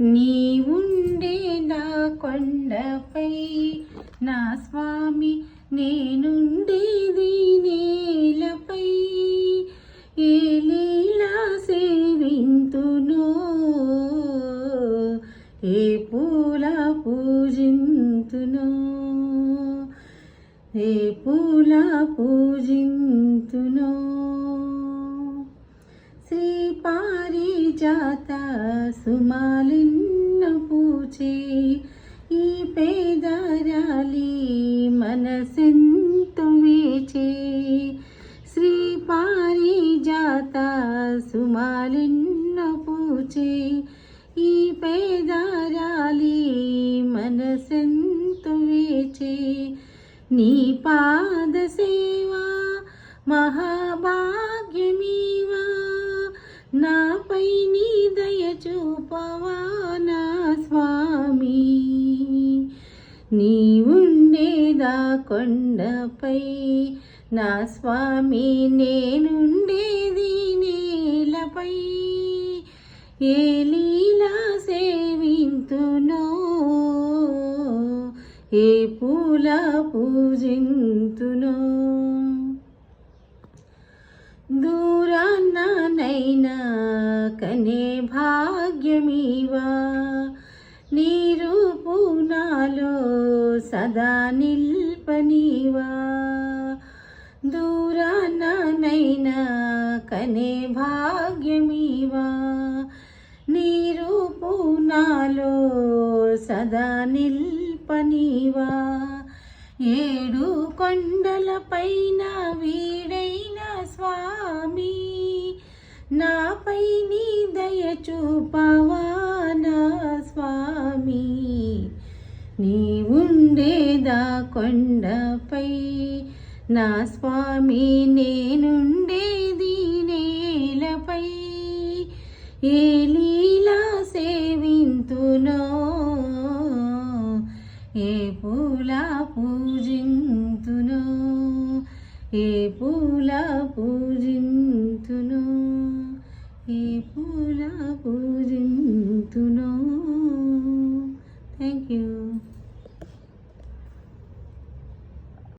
నీ ఉండే నా కొండపై నా స్వామి నేనుండేది నేలపై ఏ లీలా సేవింతునో ఏ పూల పూజింతునో ఏ పూల పూజింతునో శ్రీ పారిజాత సుమాలిన్న పూచే ఈ పేదరాలి మనసెంతో వేచే శ్రీ పారిజాత సుమాలిన్న పూచే ఈ పేదరాలి మనసెంతో వేచే నీ పాద సేవా మహాభాగ్యమీవా నాపై నీ దయ చూపవా నా స్వామి నీ ఉండేదా కొండపై నా స్వామి నేనుండేది నేలపై ఏ లీలా సేవింతునో ఏ పూల పూజింతునో దూరాన్ననైనా కనే భాగ్యమీవా నీ రూపు నాలో సదా నిల్పనీవా దూరాన్ననైనా కనే భాగ్యమీవా నీ రూపు నాలో సదా నిల్పనీవా ఏడు కొండలపైన వీడైన స్వామి నాపై నీ దయ చూపవా నా స్వామి నీ ఉండేదా కొండపై నా స్వామి నేనుండేది నేలపై ఏ లీలా సేవింతునో ఏ పూల పూజింతునో ఏ పూల పూజింతునో ఏ పూల పూజింతునో థ్యాంక్ యూ.